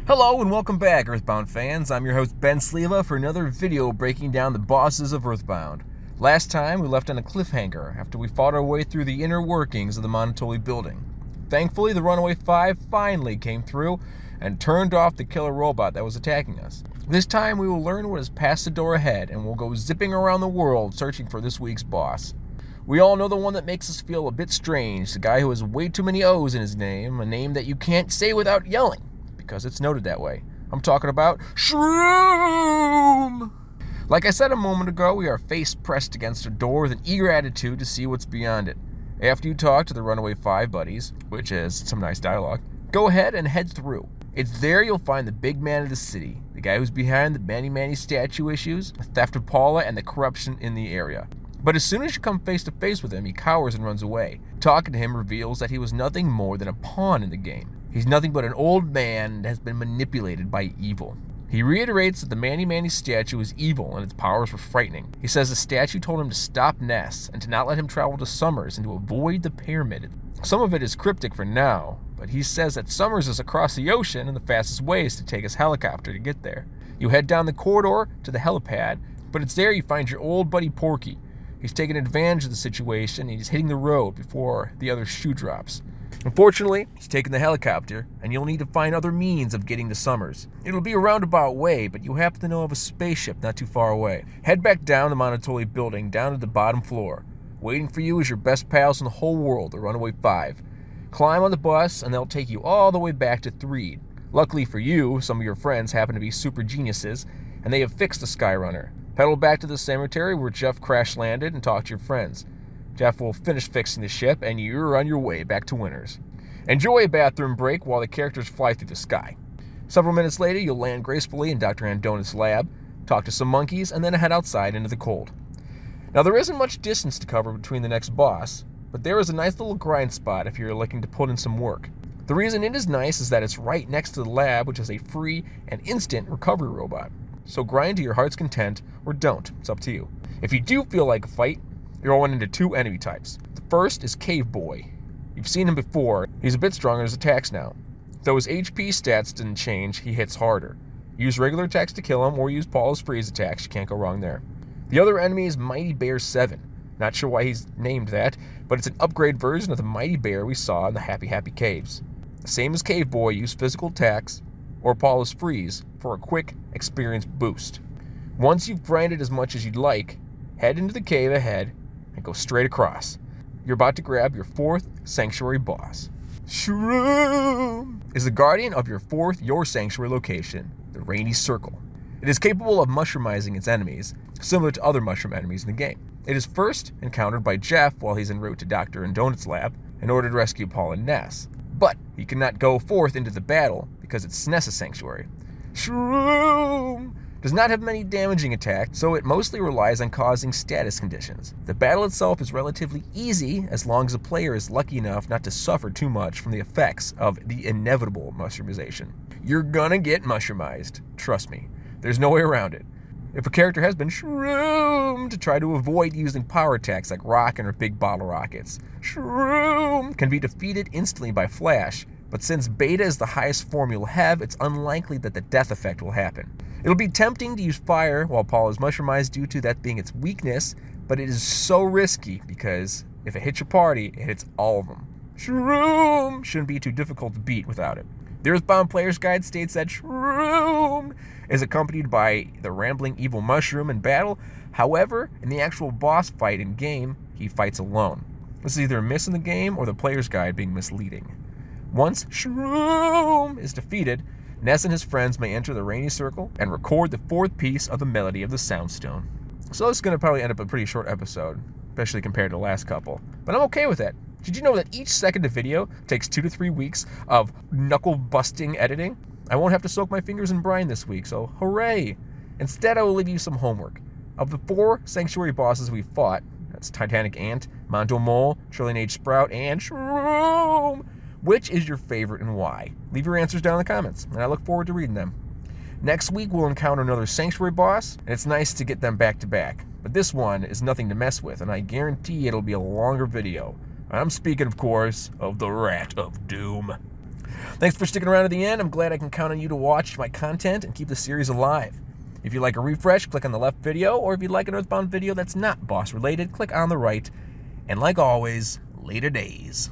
Hello and welcome back, Earthbound fans. I'm your host, Ben Sleva, for another video breaking down the bosses of Earthbound. Last time, we left on a cliffhanger after we fought our way through the inner workings of the monotony building. Thankfully, the Runaway 5 finally came through and turned off the killer robot that was attacking us. This time, we will learn what is past the door ahead, and we'll go zipping around the world searching for this week's boss. We all know the one that makes us feel a bit strange, the guy who has way too many O's in his name, a name that you can't say without yelling, because it's noted that way. I'm talking about Shrooom! Like I said a moment ago, we are face pressed against a door with an eager attitude to see what's beyond it. After you talk to the Runaway 5 buddies, which is some nice dialogue, go ahead and head through. It's there you'll find the big man of the city, the guy who's behind the Manny statue issues, the theft of Paula, and the corruption in the area. But as soon as you come face to face with him, he cowers and runs away. Talking to him reveals that he was nothing more than a pawn in the game. He's nothing but an old man that has been manipulated by evil. He reiterates that the Manny statue is evil and its powers were frightening. He says the statue told him to stop Ness and to not let him travel to Summers and to avoid the pyramid. Some of it is cryptic for now, but he says that Summers is across the ocean and the fastest way is to take his helicopter to get there. You head down the corridor to the helipad, but it's there you find your old buddy Porky. He's taking advantage of the situation and he's hitting the road before the other shoe drops. Unfortunately, he's taking the helicopter, and you'll need to find other means of getting to Summers. It'll be a roundabout way, but you happen to know of a spaceship not too far away. Head back down the monotony building, down to the bottom floor. Waiting for you is your best pals in the whole world, the Runaway 5. Climb on the bus, and they'll take you all the way back to Threed. Luckily for you, some of your friends happen to be super geniuses, and they have fixed the Skyrunner. Pedal back to the cemetery where Jeff crash-landed and talk to your friends. Jeff will finish fixing the ship, and you're on your way back to Winters. Enjoy a bathroom break while the characters fly through the sky. Several minutes later, you'll land gracefully in Dr. Andonuts' lab, talk to some monkeys, and then head outside into the cold. Now, there isn't much distance to cover between the next boss, but there is a nice little grind spot if you're looking to put in some work. The reason it is nice is that it's right next to the lab, which is a free and instant recovery robot. So grind to your heart's content, or don't. It's up to you. If you do feel like a fight, you're going into two enemy types. The first is Cave Boy. You've seen him before. He's a bit stronger in his attacks now. Though his HP stats didn't change, he hits harder. Use regular attacks to kill him, or use Paula's freeze attacks. You can't go wrong there. The other enemy is Mighty Bear 7. Not sure why he's named that, but it's an upgrade version of the Mighty Bear we saw in the Happy Caves. Same as Cave Boy, use physical attacks or Paula's freeze for a quick experience boost. Once you've grinded as much as you'd like, head into the cave ahead and go straight across. You're about to grab your fourth sanctuary boss. Shroom is the guardian of your sanctuary location, the Rainy Circle. It is capable of mushroomizing its enemies, similar to other mushroom enemies in the game. It is first encountered by Jeff while he's en route to Dr. Andonuts' lab in order to rescue Paul and Ness. But he cannot go forth into the battle because it's Ness's sanctuary. Shroom does not have many damaging attacks, so it mostly relies on causing status conditions. The battle itself is relatively easy as long as the player is lucky enough not to suffer too much from the effects of the inevitable mushroomization. You're gonna get mushroomized, trust me. There's no way around it. If a character has been shroomed, try to avoid using power attacks like rockin' or big bottle rockets. Shroom can be defeated instantly by flash, but since beta is the highest form you'll have, it's unlikely that the death effect will happen. It'll be tempting to use fire while Paul is mushroomized due to that being its weakness, but it is so risky because if it hits your party, it hits all of them. Shroom shouldn't be too difficult to beat without it. The Earthbound Player's Guide states that Shroom is accompanied by the rambling evil mushroom in battle. However, in the actual boss fight in game, he fights alone. This is either a miss in the game or the player's guide being misleading. Once Shroom is defeated, Ness and his friends may enter the Rainy Circle and record the fourth piece of the melody of the Soundstone. So this is going to probably end up a pretty short episode, especially compared to the last couple. But I'm okay with that. Did you know that each second of video takes 2 to 3 weeks of knuckle-busting editing? I won't have to soak my fingers in brine this week, so hooray! Instead, I will leave you some homework. Of the 4 sanctuary bosses we fought, that's Titanic Ant, Mondo Mole, Trillion Age Sprout, and Shroom, which is your favorite and why? Leave your answers down in the comments, and I look forward to reading them. Next week, we'll encounter another sanctuary boss, and it's nice to get them back to back. But this one is nothing to mess with, and I guarantee it'll be a longer video. I'm speaking, of course, of the Rat of Doom. Thanks for sticking around to the end. I'm glad I can count on you to watch my content and keep the series alive. If you'd like a refresh, click on the left video, or if you'd like an Earthbound video that's not boss related, click on the right. And like always, later days.